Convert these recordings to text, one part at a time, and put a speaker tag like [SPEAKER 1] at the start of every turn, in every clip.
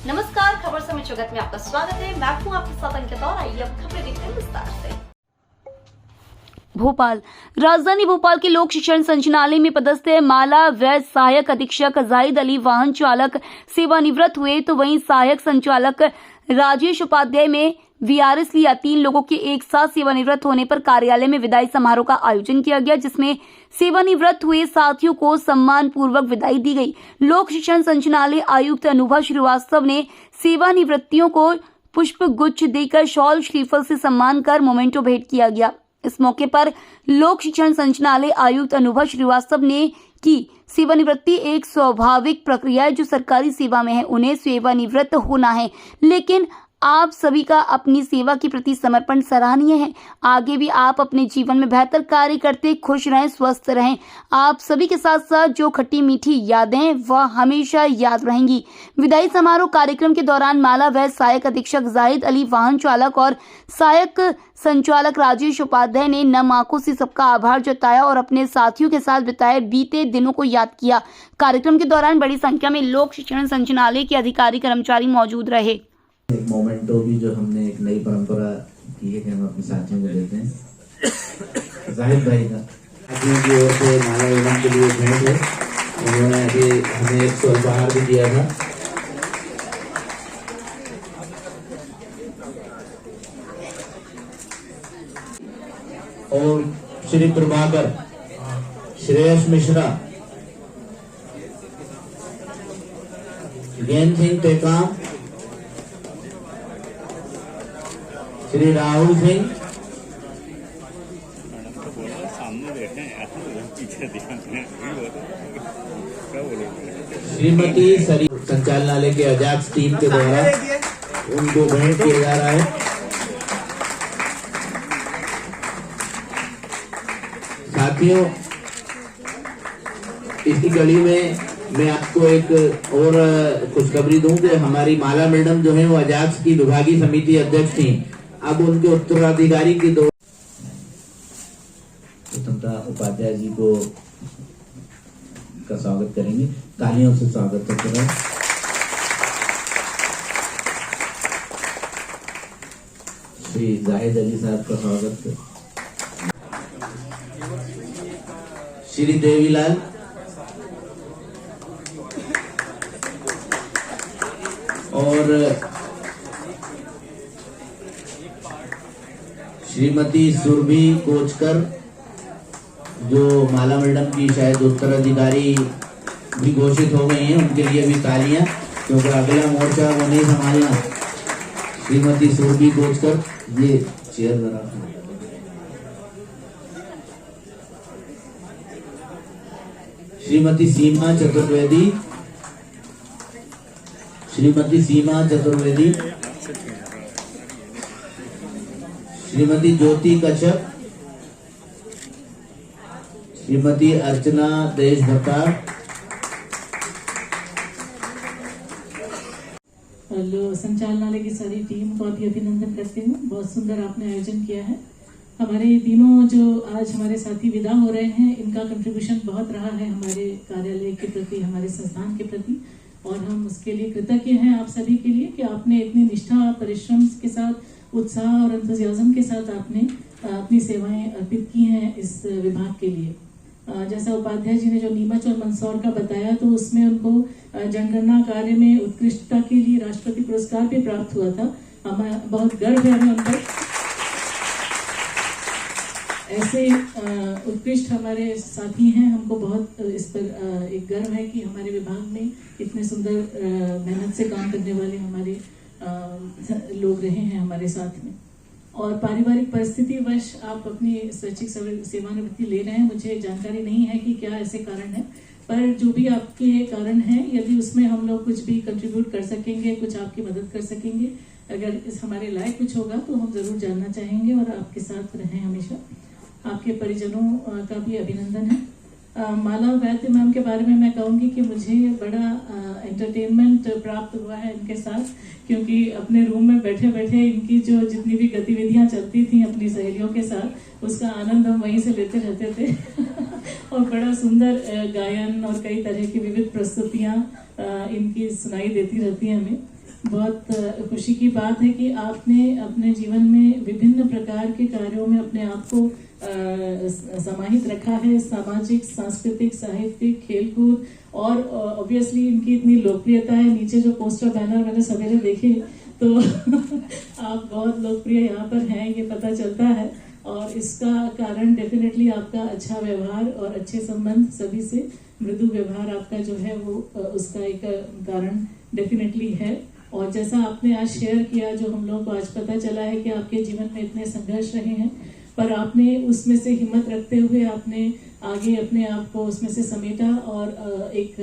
[SPEAKER 1] नमस्कार, खबर समय जगत में आपका स्वागत है। मैं हूं आपके साथ अंकिता और आइए अब खबरें देखते हैं विस्तार से। भोपाल राजधानी भोपाल के लोक शिक्षण संचालनालय में पदस्थ माला वैद्य सहायक अधीक्षक जाहिद अली वाहन चालक सेवानिवृत्त हुए, तो वहीं सहायक संचालक राजेश उपाध्याय में वीआरएस लिया। 3 लोगों के एक साथ सेवानिवृत्त होने पर कार्यालय में विदाई समारोह का आयोजन किया गया, जिसमें सेवानिवृत्त हुए साथियों को सम्मान पूर्वक विदाई दी गई। लोक शिक्षण संचालनालय आयुक्त अनुभव श्रीवास्तव ने सेवानिवृत्तियों को पुष्प गुच्छ देकर शॉल श्रीफल से सम्मान कर मोमेंटो भेंट किया गया। इस मौके पर लोक शिक्षण संचालनालय आयुक्त अनुभव श्रीवास्तव ने की सेवानिवृत्ति एक स्वाभाविक प्रक्रिया है। जो सरकारी सेवा में है उन्हें सेवानिवृत्त होना है, लेकिन आप सभी का अपनी सेवा के प्रति समर्पण सराहनीय है। आगे भी आप अपने जीवन में बेहतर कार्य करते खुश रहें, स्वस्थ रहें। आप सभी के साथ साथ जो खट्टी मीठी यादें वह हमेशा याद रहेंगी। विदाई समारोह कार्यक्रम के दौरान माला वैद्य सहायक अधीक्षक जाहिद अली वाहन चालक और सहायक संचालक राजेश उपाध्याय ने नम आंखों से सबका आभार जताया और अपने साथियों के साथ बिताए बीते दिनों को याद किया। कार्यक्रम के दौरान बड़ी संख्या में लोक शिक्षण संचालनालय के अधिकारी कर्मचारी मौजूद रहे।
[SPEAKER 2] एक मोमेंटो भी जो हमने एक नई परंपरा की है कि हम अपने साथियों को देते हैं। जाहिद भाई का साथियों की ओर से माला एवं के लिए भेंट है। उन्होंने अभी हमें एक स्वल्पहार भी दिया था। और श्री प्रभाकर, श्रेयस मिश्रा, ज्ञान सिंह टेकाम, श्री राहुल सिंह, श्रीमती सरी संचालनालय के अजाक्स टीम के द्वारा उनको भेंट किया जा रहा है। साथियों, इसी कड़ी में मैं आपको एक और खुशखबरी दूं कि हमारी माला मैडम जो है वो अजाक्स की विभागीय समिति अध्यक्ष थी। अब उनके उत्तराधिकारी की 2 स्वतंत्रता उपाध्याय जी को का स्वागत करेंगे। तालियों से स्वागत करते हैं। श्री जाहिद अली साहब का स्वागत। श्री देवीलाल, और श्रीमती सुरभि कोचकर जो माला मैडम की शायद उत्तराधिकारी भी घोषित हो गई हैं, उनके लिए भी तालियां, क्योंकि अगला मोर्चा वो नहीं संभालना। श्रीमती सुरभि कोचकर, ये चेयर जरा। श्रीमती सीमा चतुर्वेदी, श्रीमती सीमा चतुर्वेदी, श्रीमती ज्योति कश्यप, श्रीमती अर्चना देशभक्तार।
[SPEAKER 3] संचालनालय की सारी टीम को भी अभिनंदन करती हूँ। बहुत सुंदर आपने आयोजन किया है। हमारे तीनों जो आज हमारे साथी विदा हो रहे हैं, इनका कंट्रीब्यूशन बहुत रहा है हमारे कार्यालय के प्रति, हमारे संस्थान के प्रति, और हम उसके लिए कृतज्ञ हैं आप सभी के लिए कि आपने इतनी निष्ठा, परिश्रम के साथ, उत्साह और एंथुसियाज्म के साथ आपने अपनी सेवाएं अर्पित की हैं इस विभाग के लिए। जैसा उपाध्याय जी ने जो नीमच और मंदसौर का बताया, तो उसमें उनको जनगणना कार्य में उत्कृष्टता के लिए राष्ट्रपति पुरस्कार भी प्राप्त हुआ था। हमें बहुत गर्व है उन पर। ऐसे उत्कृष्ट हमारे साथी हैं, हमको बहुत इस पर एक गर्व है कि हमारे विभाग में इतने सुंदर मेहनत से काम करने वाले हमारे लोग रहे हैं हमारे साथ में। और पारिवारिक परिस्थिति वश आप अपनी स्वैच्छिक सेवानिवृत्ति ले रहे हैं। मुझे जानकारी नहीं है कि क्या ऐसे कारण है, पर जो भी आपके कारण हैं, यदि उसमें हम लोग कुछ भी कंट्रीब्यूट कर सकेंगे, कुछ आपकी मदद कर सकेंगे, अगर इस हमारे लायक कुछ होगा तो हम जरूर जानना चाहेंगे और आपके साथ रहें हमेशा। आपके परिजनों का भी अभिनंदन है। माला वैद्य मैम के बारे में मैं कहूँगी कि मुझे बड़ा एंटरटेनमेंट प्राप्त हुआ है इनके साथ, क्योंकि अपने रूम में बैठे बैठे इनकी जो जितनी भी गतिविधियां चलती थी अपनी सहेलियों के साथ, उसका आनंद हम वहीं से लेते रहते थे और बड़ा सुंदर गायन और कई तरह की विविध प्रस्तुतियां इनकी सुनाई देती रहती हैं हमें। बहुत खुशी की बात है कि आपने अपने जीवन में विभिन्न प्रकार के कार्यों में अपने आप को समाहित रखा है। सामाजिक, सांस्कृतिक, साहित्यिक, खेलकूद और ऑब्वियसली इनकी इतनी लोकप्रियता है। नीचे जो पोस्टर बैनर मैंने सवेरे देखे तो आप बहुत लोकप्रिय यहाँ पर हैं, ये पता चलता है। और इसका कारण डेफिनेटली आपका अच्छा व्यवहार और अच्छे संबंध सभी से, मृदु व्यवहार आपका जो है वो उसका एक कारण डेफिनेटली है। और जैसा आपने आज शेयर किया, जो हम लोगों को आज पता चला है कि आपके जीवन में इतने संघर्ष रहे हैं, पर आपने उसमें से हिम्मत रखते हुए आपने आगे अपने आप को उसमें से समेटा और एक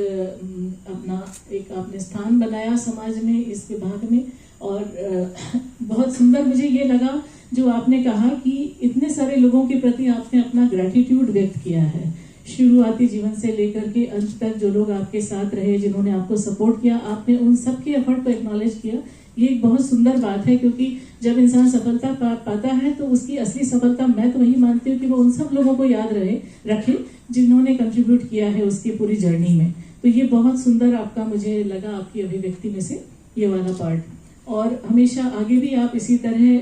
[SPEAKER 3] आपने स्थान बनाया समाज में, इस विभाग में। और बहुत सुंदर मुझे ये लगा जो आपने कहा कि इतने सारे लोगों के प्रति आपने अपना ग्रेटिट्यूड व्यक्त किया है, शुरुआती जीवन से लेकर के अंत तक जो लोग आपके साथ रहे, जिन्होंने आपको सपोर्ट किया, आपने उन सबके एफर्ट को एक्नॉलेज किया। ये एक बहुत सुंदर बात है, क्योंकि जब इंसान सफलता पाता है तो उसकी असली सफलता, मैं तो वही मानती हूँ कि वो उन सब लोगों को याद रखे जिन्होंने कंट्रीब्यूट किया है उसकी पूरी जर्नी में। तो ये बहुत सुंदर आपका मुझे लगा, आपकी अभिव्यक्ति में से ये वाला पार्ट। और हमेशा आगे भी आप इसी तरह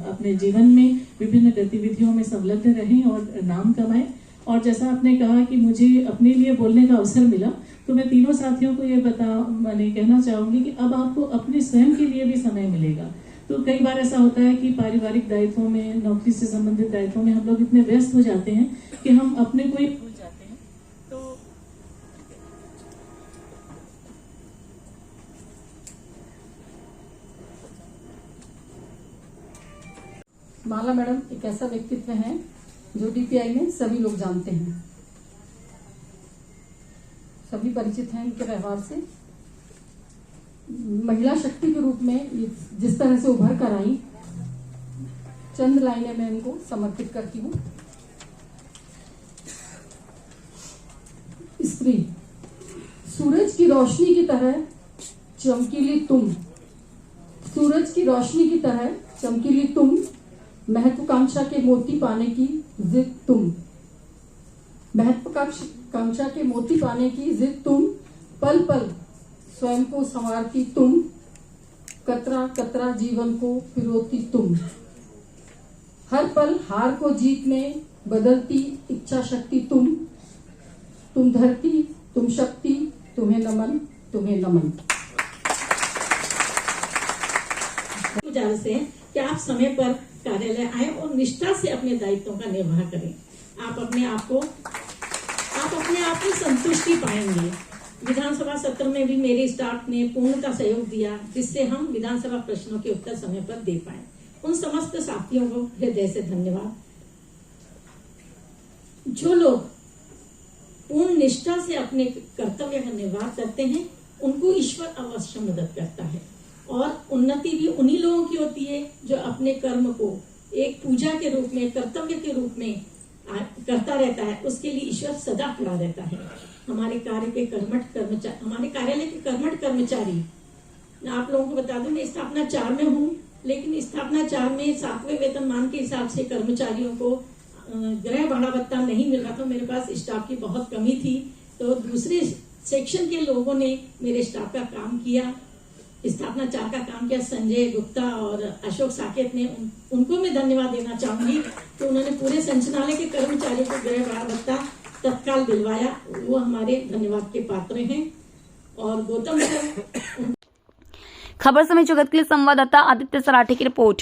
[SPEAKER 3] अपने जीवन में विभिन्न गतिविधियों में संलग्न रहें और नाम कमाएं। और जैसा आपने कहा कि मुझे अपने लिए बोलने का अवसर मिला, तो मैं तीनों साथियों को ये मैंने कहना चाहूंगी कि अब आपको अपने स्वयं के लिए भी समय मिलेगा। तो कई बार ऐसा होता है कि पारिवारिक दायित्वों में, नौकरी से संबंधित दायित्वों में हम लोग इतने व्यस्त हो जाते हैं कि हम अपने को ही भूल जाते हैं। तो
[SPEAKER 4] माला मैडम एक ऐसा व्यक्तित्व है जो डीपीआई में सभी लोग जानते हैं, सभी परिचित हैं इनके व्यवहार से। महिला शक्ति के रूप में जिस तरह से उभर कर आई, चंद लाइनें मैं इनको समर्पित करती हूँ। स्त्री, सूरज की रोशनी की तरह चमकीली तुम, सूरज की रोशनी की तरह चमकीली तुम, महत्वाकांक्षा के मोती पाने की जिद तुम, महत्वाकांक्षा के मोती पाने की जिद तुम, पल पल स्वयं को संवारती तुम, कतरा कतरा जीवन को पिरोती तुम, हर पल हार को जीत में बदलती इच्छा शक्ति तुम धरती, तुम शक्ति, तुम्हें नमन, तुम्हें नमन।
[SPEAKER 3] गुजारिश है कि आप समय पर कार्यालय आए और निष्ठा से अपने दायित्वों का निर्वाह करें। आप अपने आप में संतुष्टि पाएंगे। विधानसभा सत्र में भी मेरे स्टाफ ने पूर्णतः सहयोग दिया, जिससे हम विधानसभा प्रश्नों के उत्तर समय पर दे पाए। उन समस्त साथियों को हृदय से धन्यवाद। जो लोग पूर्ण निष्ठा से अपने कर्तव्य का निर्वाह करते हैं, उनको ईश्वर अवश्य मदद करता है। और उन्नति भी उन्हीं लोगों की होती है जो अपने कर्म को एक पूजा के रूप में, कर्तव्य के रूप में करता रहता है। उसके लिए ईश्वर सदा खड़ा रहता है। हमारे कार्यालय के कर्मठ कर्मचारी, आप लोगों को बता दूं, मैं स्थापना 4 में हूँ, लेकिन स्थापना 4 में 7वें वेतनमान के हिसाब से कर्मचारियों को गृह भाड़ा भत्ता नहीं मिल रहा था। मेरे पास स्टाफ की बहुत कमी थी, तो दूसरे सेक्शन के लोगों ने मेरे स्टाफ का काम किया, स्थापना 4 का काम किया। संजय गुप्ता और अशोक साकेत ने, उनको मैं धन्यवाद देना चाहूंगी कि उन्होंने पूरे संचालनालय के कर्मचारियों को गृह भाड़ा भत्ता तत्काल दिलवाया। वो हमारे धन्यवाद के पात्र हैं। और गौतम सर।
[SPEAKER 1] खबर समय जगत के लिए संवाददाता आदित्य सराठे की report.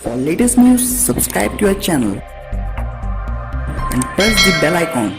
[SPEAKER 5] For latest news, subscribe to our channel and press the bell icon.